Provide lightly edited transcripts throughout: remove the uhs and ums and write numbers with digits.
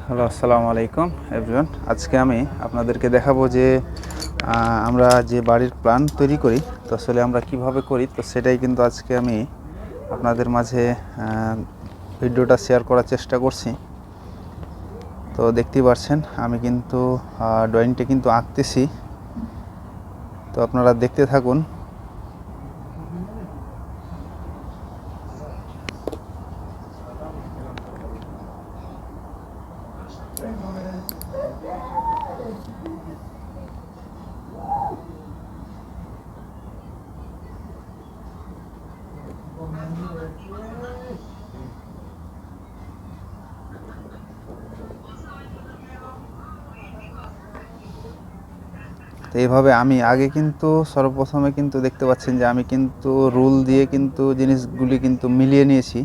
Hello, আসসালামু আলাইকুম everyone. আজকে আমি আপনাদেরকে দেখাবো যে আমরা যে বাড়ির প্ল্যান তৈরি করি, তো আসলে আমরা কিভাবে করি, তো সেটাই কিন্তু আজকে আমি আপনাদের মাঝে ভিডিওটা শেয়ার করার চেষ্টা করছি। তো দেখতেই পাচ্ছেন আমি কিন্তু ড্রয়িংটা কিন্তু আঁকতেছি, তো আপনারা দেখতে থাকুন। তো এইভাবে আমি আগে কিন্তু সর্বপ্রথমে কিন্তু দেখতে পাচ্ছেন যে আমি কিন্তু রুল দিয়ে কিন্তু জিনিসগুলি কিন্তু মিলিয়ে নিয়েছি।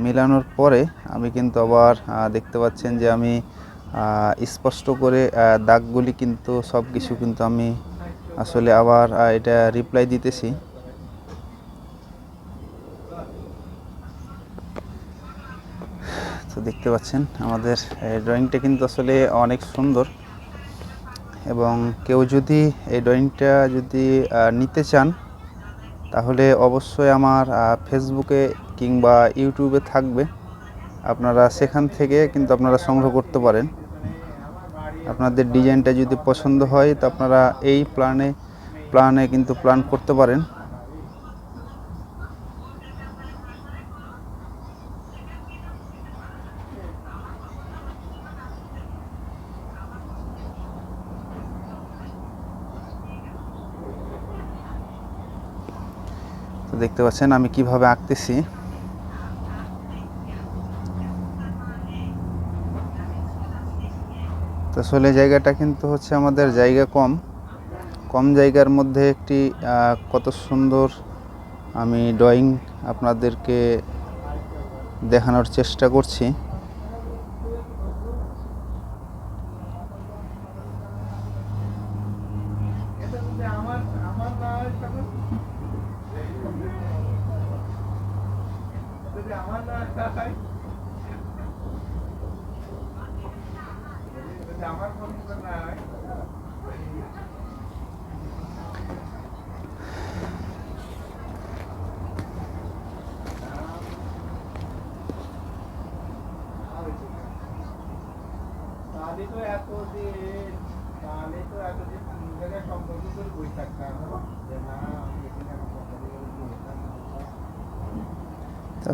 মেলানোর পরে আমি কিন্তু আবার দেখতে পাচ্ছেন যে আমি স্পষ্ট করে দাগগুলি কিন্তু সব কিছু কিন্তু আমি আসলে আবার এটা রিপ্লাই দিতেছি। তো দেখতে পাচ্ছেন আমাদের ড্রয়িংটা কিন্তু আসলে অনেক সুন্দর, এবং কেউ যদি এই ড্রয়িংটা যদি নিতে চান তাহলে অবশ্যই আমার ফেসবুকে কিংবা ইউটিউবে থাকবে, আপনারা সেখান থেকে কিন্তু আপনারা সংগ্রহ করতে পারেন। আপনাদের ডিজাইনটা যদি পছন্দ হয় তো আপনারা এই প্ল্যানে কিন্তু প্ল্যান করতে পারেন। তো দেখতে পাচ্ছেন আমি কিভাবে আঁকতেছি। তো আসলে জায়গাটা কিন্তু হচ্ছে আমাদের জায়গা কম জায়গার মধ্যে একটি কত সুন্দর আমি ড্রয়িং আপনাদেরকে দেখানোর চেষ্টা করছি।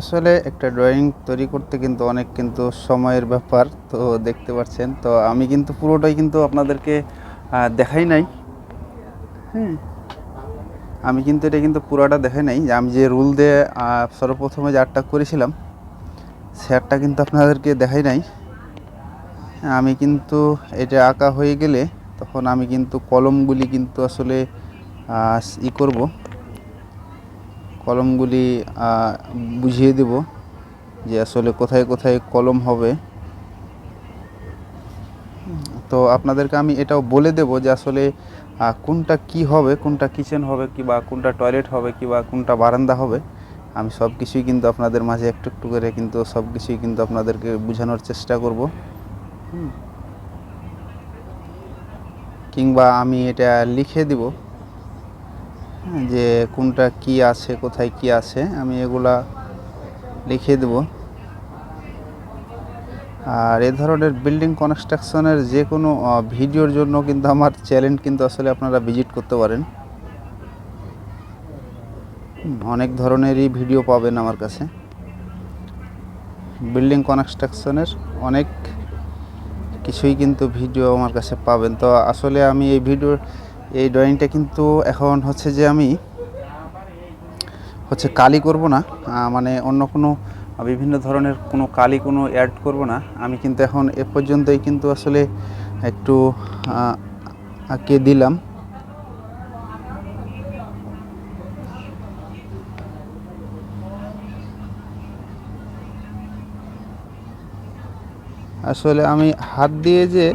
আসলে একটা ড্রয়িং তৈরি করতে কিন্তু অনেক কিন্তু সময়ের ব্যাপার। তো দেখতে পাচ্ছেন, তো আমি কিন্তু পুরোটাই কিন্তু আপনাদেরকে দেখাই নাই। হ্যাঁ, আমি কিন্তু এটা কিন্তু পুরোটা দেখাই নাই, যে আমি যে রুল দিয়ে সর্বপ্রথমে যে আর্টটা করেছিলাম সে আর্টটা কিন্তু আপনাদেরকে দেখাই নাই। আমি কিন্তু এটা আঁকা হয়ে গেলে তখন আমি কিন্তু কলমগুলি কিন্তু আসলে করব, কলমগুলি বুঝিয়ে দেব যে আসলে কোথায় কোথায় কলম হবে। তো আপনাদেরকে আমি এটাও বলে দেব যে আসলে কোনটা কি হবে, কোনটা কিচেন হবে, কিংবা কোনটা টয়লেট হবে, কিংবা কোনটা বারান্দা হবে। আমি সব কিছুই কিন্তু আপনাদের মাঝে একটু একটু করে কিন্তু সব কিছুই কিন্তু আপনাদেরকে বোঝানোর চেষ্টা করব। কিংবা আমি এটা লিখে দিব যে কোনটা কি আছে, কোথায় কি আছে, আমি এগুলা লিখে দেব। আর এ ধরনের বিল্ডিং কনস্ট্রাকশনের যে কোনো ভিডিওর জন্য কিন্তু আমার চ্যানেল কিন্তু আসলে আপনারা ভিজিট করতে পারেন। অনেক ধরনেরই ভিডিও পাবেন আমার কাছে, বিল্ডিং কনস্ট্রাকশনের অনেক কিছুই কিন্তু ভিডিও আমার কাছে পাবেন। তো আসলে আমি এই ড্রয়িংটা কিন্তু এখন হচ্ছে যে আমি কালি করব না, মানে অন্য কোনো বিভিন্ন ধরনের কোনো কালি কোনো অ্যাড করব না। আমি কিন্তু এখন এ পর্যন্তই কিন্তু আসলে একটু আঁকে দিলাম। আসলে আমি হাত দিয়ে যে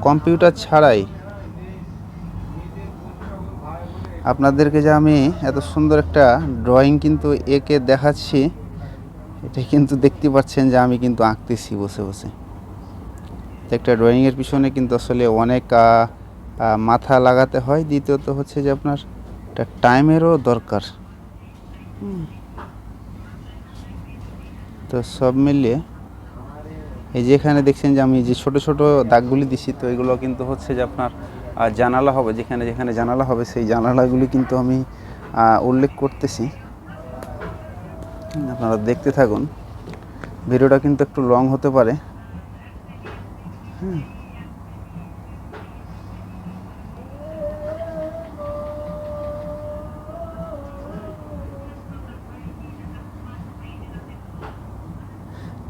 কম্পিউটার ছাড়াই আপনাদেরকে যে আমি এত সুন্দর একটা ড্রয়িং কিন্তু এঁকে দেখাচ্ছি, এটা কিন্তু দেখতে পাচ্ছেন যে আমি কিন্তু আঁকতেছি বসে বসে। তো একটা ড্রয়িংয়ের পিছনে কিন্তু আসলে অনেক মাথা লাগাতে হয়। দ্বিতীয়ত হচ্ছে যে আপনার একটা টাইমেরও দরকার। তো সব মিলিয়ে এই যে এখানে দেখছেন যে আমি যে ছোট ছোট দাগগুলি দিছি, তো এগুলো কিন্তু হচ্ছে যে আপনার জানালা হবে, যেখানে যেখানে জানালা হবে সেই জানালাগুলি কিন্তু আমি উল্লেখ করতেছি। আপনারা দেখতে থাকুন, ভিডিওটা কিন্তু একটু লং হতে পারে।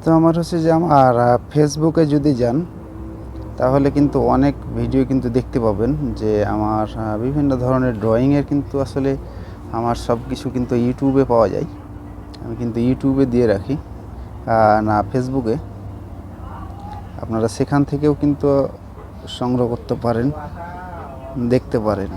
তো আমার হচ্ছে যে আমার ফেসবুকে যদি যান তাহলে কিন্তু অনেক ভিডিও কিন্তু দেখতে পাবেন যে আমার বিভিন্ন ধরনের ড্রয়িংয়ের কিন্তু আসলে আমার সব কিছু কিন্তু ইউটিউবে পাওয়া যায়। আমি কিন্তু ইউটিউবে দিয়ে রাখি, না ফেসবুকে। আপনারা সেখান থেকেও কিন্তু সংগ্রহ করতে পারেন, দেখতে পারেন।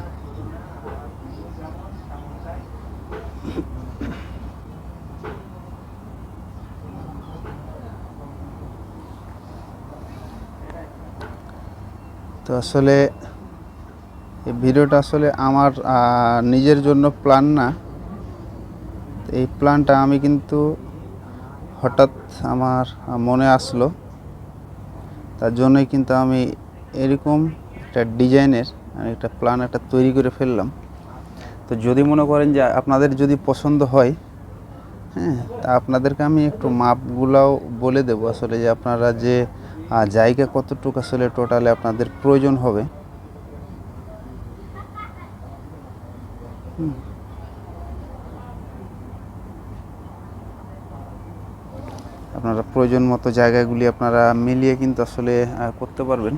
তো আসলে এই ভিডিওটা আসলে আমার নিজের জন্য প্ল্যান না। এই প্ল্যানটা আমি কিন্তু হঠাৎ আমার মনে আসলো, তার জন্যই কিন্তু আমি এরকম একটা ডিজাইনের একটা প্ল্যান একটা তৈরি করে ফেললাম। তো যদি মনে করেন যে আপনাদের যদি পছন্দ হয়, হ্যাঁ, তা আপনাদেরকে আমি একটু মাপগুলাও বলে দেবো আসলে যে আপনারা যে জায়গা কতটুকু আসলে টোটালে আপনাদের প্রয়োজন হবে। আপনারা প্রয়োজন মতো জায়গাগুলি আপনারা মিলিয়ে কিন্তু আসলে করতে পারবেন।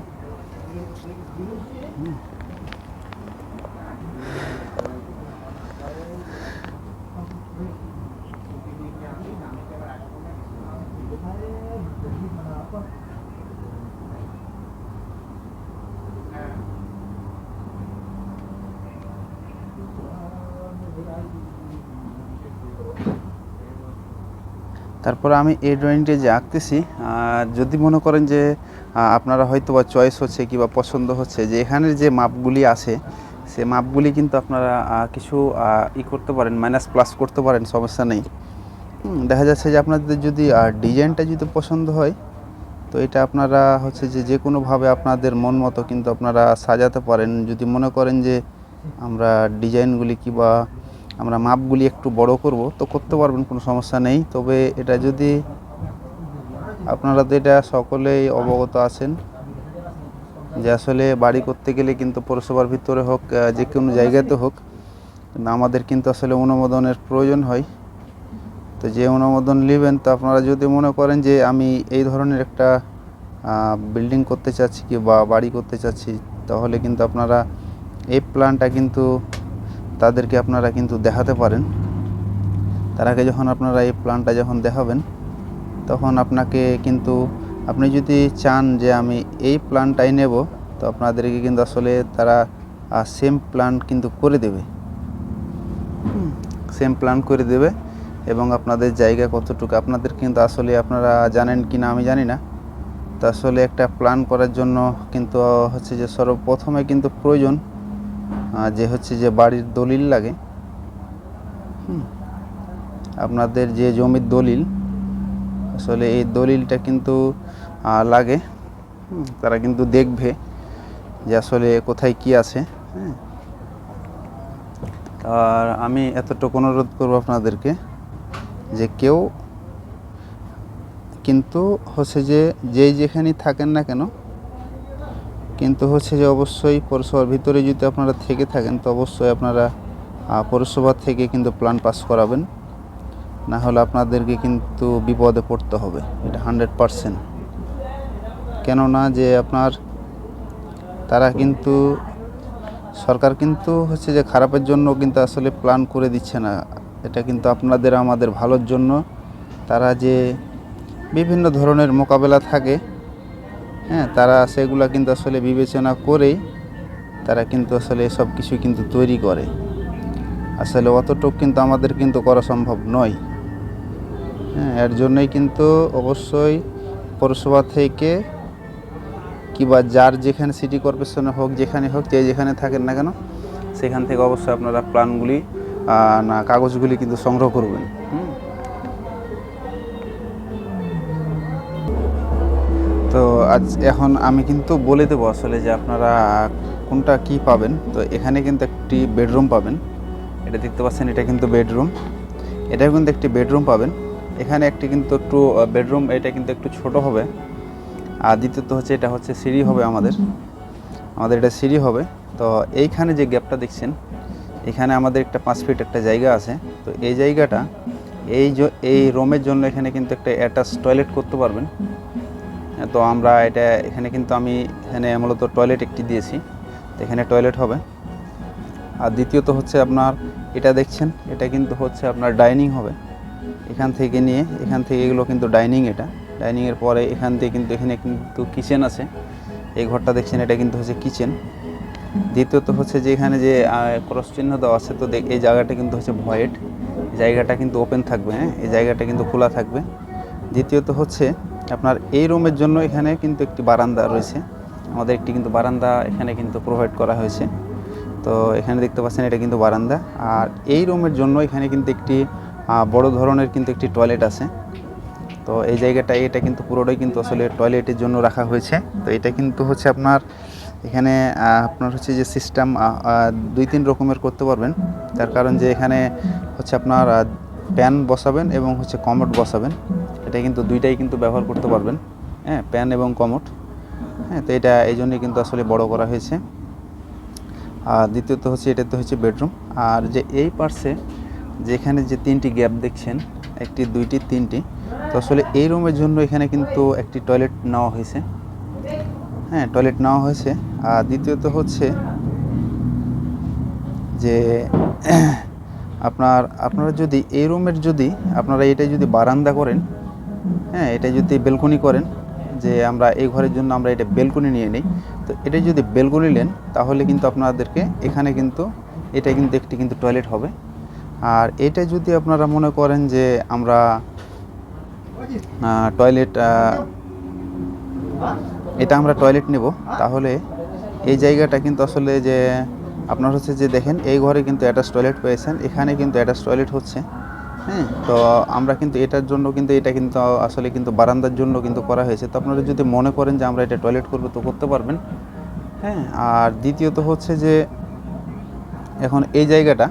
তারপরে আমি এই ড্রয়িংটা যে আঁকতেছি, যদি মনে করেন যে আপনারা হয়তো বা চয়েস হচ্ছে কিংবা পছন্দ হচ্ছে যে এখানের যে মাপগুলি আছে সে মাপগুলি কিন্তু আপনারা কিছু করতে পারেন, মাইনাস প্লাস করতে পারেন, সমস্যা নেই। দেখা যাচ্ছে যে আপনাদের যদি ডিজাইনটা যদি পছন্দ হয় তো এটা আপনারা হচ্ছে যে যে কোনোভাবে আপনাদের মন মতো কিন্তু আপনারা সাজাতে পারেন। যদি মনে করেন যে আমরা ডিজাইনগুলি কিংবা আমরা মাপগুলি একটু বড় করব তো করতে পারবেন, কোনো সমস্যা নেই। তবে এটা যদি আপনারা তো এটা সকলেই অবগত আছেন যে আসলে বাড়ি করতে গেলে কিন্তু পৌরসভার ভিতরে হোক যে কোনো জায়গাতে হোক, আমাদের কিন্তু আসলে অনুমোদনের প্রয়োজন হয়। তো যে অনুমোদন নেবেন, তো আপনারা যদি মনে করেন যে আমি এই ধরনের একটা বিল্ডিং করতে চাচ্ছি কি বা বাড়ি করতে চাচ্ছি, তাহলে কিন্তু আপনারা এই প্ল্যানটা কিন্তু তাদেরকে আপনারা কিন্তু দেখাতে পারেন। তার আগে যখন আপনারা এই প্ল্যানটা যখন দেখাবেন তখন আপনাকে কিন্তু আপনি যদি চান যে আমি এই প্ল্যানটাই নেব, তো আপনাদেরকে কিন্তু আসলে তারা সেম প্ল্যান কিন্তু করে দেবে, সেম প্ল্যান করে দেবে। এবং আপনাদের জায়গা কতটুকু আপনাদের কিন্তু আসলে আপনারা জানেন কি না আমি জানি না। তো আসলে একটা প্ল্যান করার জন্য কিন্তু হচ্ছে যে সর্বপ্রথমে কিন্তু প্রয়োজন যে হচ্ছে যে বাড়ির দলিল লাগে। আপনাদের যে জমির দলিল, আসলে এই দলিলটা কিন্তু লাগে। তারা কিন্তু দেখবে যে আসলে কোথায় কি আছে। আর আমি এতটুকু অনুরোধ করবো আপনাদেরকে যে কেউ কিন্তু হচ্ছে যে যেখানেই থাকেন না কেন, কিন্তু হচ্ছে যে অবশ্যই পৌরসভার ভিতরে যদি আপনারা থেকে থাকেন তো অবশ্যই আপনারা পৌরসভা থেকে কিন্তু প্ল্যান পাস করাবেন, না হলে আপনাদেরকে কিন্তু বিপদে পড়তে হবে, এটা 100%। কেননা যে আপনার তারা কিন্তু সরকার কিন্তু হচ্ছে যে খারাপের জন্য কিন্তু আসলে প্ল্যান করে দিচ্ছে না, এটা কিন্তু আপনাদের আমাদের ভালোর জন্য। তারা যে বিভিন্ন ধরনের মোকাবেলা থাকে, হ্যাঁ, তারা সেগুলা কিন্তু আসলে বিবেচনা করেই তারা কিন্তু আসলে সব কিছু কিন্তু তৈরি করে। আসলে অতটুকু কিন্তু আমাদের কিন্তু করা সম্ভব নয়। হ্যাঁ, এর জন্যই কিন্তু অবশ্যই পৌরসভা থেকে কিংবা যার যেখানে সিটি কর্পোরেশনে হোক, যেখানে হোক, যে যেখানে থাকেন না কেন, সেখান থেকে অবশ্যই আপনারা প্ল্যানগুলি না কাগজগুলি কিন্তু সংগ্রহ করবেন। তো এখন আমি কিন্তু বলে দেবো আসলে যে আপনারা কোনটা কি পাবেন। তো এখানে কিন্তু একটি বেডরুম পাবেন, এটা দেখতে পাচ্ছেন, এটা কিন্তু বেডরুম, এটাও কিন্তু একটি বেডরুম পাবেন। এখানে একটি কিন্তু একটু বেডরুম, এটা কিন্তু একটু ছোট হবে। আর দ্বিতীয়ত হচ্ছে এটা হচ্ছে সিঁড়ি হবে আমাদের এটা সিঁড়ি হবে। তো এইখানে যে গ্যাপটা দেখছেন, এখানে আমাদের একটা 5 ফিট একটা জায়গা আছে। তো এই জায়গাটা এই রুমের জন্য এখানে কিন্তু একটা অ্যাটাচ টয়লেট করতে পারবেন। তো আমরা এখানে কিন্তু আমি এখানে মূলত টয়লেট একটি দিয়েছি, তো এখানে টয়লেট হবে। আর দ্বিতীয়ত হচ্ছে আপনার এটা দেখছেন, এটা কিন্তু হচ্ছে আপনার ডাইনিং হবে। এখান থেকে এগুলো কিন্তু ডাইনিং, এটা ডাইনিংয়ের পরে এখান থেকে কিন্তু এখানে কিন্তু কিচেন আছে। এই ঘরটা দেখছেন, এটা কিন্তু হচ্ছে কিচেন। দ্বিতীয়ত হচ্ছে যে এখানে যে ক্রস চিহ্ন দেওয়া আছে, তো এই জায়গাটা কিন্তু হচ্ছে ভয়েড, জায়গাটা কিন্তু ওপেন থাকবে, হ্যাঁ, এই জায়গাটা কিন্তু খোলা থাকবে। দ্বিতীয়ত হচ্ছে আপনার এই রুমের জন্য এখানে কিন্তু একটি বারান্দা রয়েছে, আমাদের একটি কিন্তু বারান্দা এখানে কিন্তু প্রোভাইড করা হয়েছে। তো এখানে দেখতে পাচ্ছেন, এটা কিন্তু বারান্দা। আর এই রুমের জন্য এখানে কিন্তু একটি বড় ধরনের কিন্তু একটি টয়লেট আছে। তো এই জায়গাটা এটা কিন্তু পুরোটাই কিন্তু আসলে টয়লেটের জন্য রাখা হয়েছে। তো এটা কিন্তু হচ্ছে আপনার এখানে আপনার হচ্ছে যে সিস্টেম 2-3 রকমের করতে পারবেন। তার কারণ যে এখানে হচ্ছে আপনার প্যান বসাবেন এবং হচ্ছে কমোড বসাবেন, এটা কিন্তু দুইটাই কিন্তু ব্যবহার করতে পারবেন, হ্যাঁ, প্যান এবং কমোড, হ্যাঁ। তো এটা এই জন্যই কিন্তু আসলে বড় করা হয়েছে। আর দ্বিতীয়ত হচ্ছে এটাতে হচ্ছে বেডরুম। আর যে এই পার্শ্বে যেখানে যে 3টি গ্যাপ দেখছেন, 1টি 2টি 3টি, তো আসলে এই রুমের জন্য এখানে কিন্তু একটি টয়লেট নেওয়া হয়েছে, হ্যাঁ, টয়লেট নেওয়া হয়েছে। আর দ্বিতীয়ত হচ্ছে যে আপনারা যদি এই রুমের যদি আপনারা এটা যদি বারান্দা করেন, হ্যাঁ, এটা যদি বেলকনি করেন, যে আমরা এই ঘরের জন্য আমরা এটা বেলকনি নিয়ে নিই, তো এটা যদি বেলকনি নেন তাহলে কিন্তু আপনাদেরকে এখানে কিন্তু এটা কিন্তু একটি কিন্তু টয়লেট হবে। আর এটা যদি আপনারা মনে করেন যে আমরা টয়লেট নেব, তাহলে এই জায়গাটা কিন্তু আসলে যে আপনার হচ্ছে যে দেখেন, এই ঘরে কিন্তু অ্যাটাচ টয়লেট পেয়েছেন, এখানে কিন্তু অ্যাটাচ টয়লেট হচ্ছে, হ্যাঁ। তো আমরা কিন্তু এটার জন্য কিন্তু এটা কিন্তু আসলে কিন্তু বারান্দার জন্য কিন্তু করা হয়েছে। তো আপনারা যদি মনে করেন যে আমরা এটা টয়লেট করবো, তো করতে পারবেন, হ্যাঁ। আর দ্বিতীয়ত হচ্ছে যে এখন এই জায়গাটা,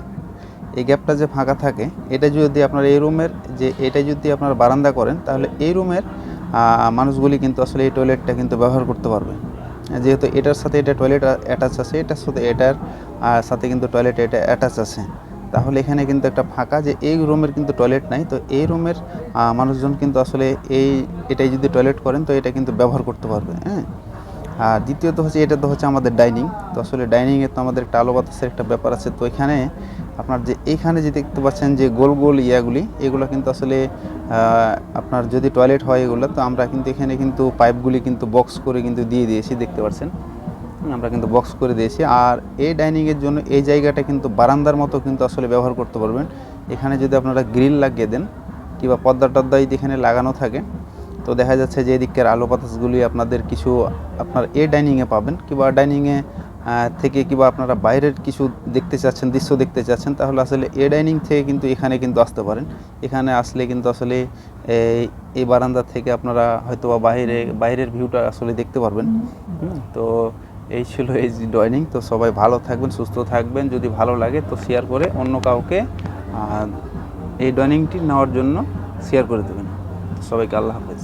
এই গ্যাপটা যে ফাঁকা থাকে, এটা যদি আপনার এই রুমের যে এটা যদি আপনার বারান্দা করেন, তাহলে এই রুমের মানুষগুলি কিন্তু আসলে এই টয়লেটটা কিন্তু ব্যবহার করতে পারবে, যেহেতু এটার সাথে এটা টয়লেট অ্যাটাচ আছে, এটার সাথে এটার সাথে কিন্তু টয়লেট এটা অ্যাটাচ আছে। তাহলে এখানে কিন্তু একটা ফাঁকা, যে এই রুমের কিন্তু টয়লেট নাই, তো এই রুমের মানুষজন কিন্তু আসলে এটাই যদি টয়লেট করেন, তো এটা কিন্তু ব্যবহার করতে পারবে, হ্যাঁ। আর দ্বিতীয়ত হচ্ছে এটা তো হচ্ছে আমাদের ডাইনিং। তো আসলে ডাইনিংয়ে তো আমাদের একটা আলো বাতাসের একটা ব্যাপার আছে। তো এখানে আপনার যে এইখানে যে দেখতে পাচ্ছেন যে গোল গোল ইয়াগুলি, এগুলো কিন্তু আসলে আপনার যদি টয়লেট হয় এগুলো, তো আমরা কিন্তু এখানে কিন্তু পাইপগুলি কিন্তু বক্স করে কিন্তু দিয়ে দিয়েছি, দেখতে পাচ্ছেন, আমরা কিন্তু বক্স করে দিয়েছি। আর এই ডাইনিংয়ের জন্য এই জায়গাটা কিন্তু বারান্দার মতো কিন্তু আসলে ব্যবহার করতে পারবেন। এখানে যদি আপনারা গ্রিল লাগিয়ে দেন কিংবা পর্দা টর্দা এখানে লাগানো থাকে, তো দেখা যাচ্ছে যে এদিকের আলো বাতাসগুলি আপনাদের কিছু আপনার এই ডাইনিংয়ে পাবেন, কিংবা ডাইনিংয়ে থেকে কিংবা আপনারা বাইরের কিছু দেখতে চাচ্ছেন, দৃশ্য দেখতে চাচ্ছেন, তাহলে আসলে এই ডাইনিং থেকে কিন্তু এখানে কিন্তু আসতে পারেন। এখানে আসলে কিন্তু আসলে এই বারান্দা থেকে আপনারা হয়তো বা বাইরের ভিউটা আসলে দেখতে পারবেন। তো এই ছিল এই ডাইনিং। তো সবাই ভালো থাকবেন, সুস্থ থাকবেন। যদি ভালো লাগে তো শেয়ার করে অন্য কাউকে এই ডাইনিংটি নেওয়ার জন্য শেয়ার করে দেবেন। সবাইকে আল্লাহ হাফেজ।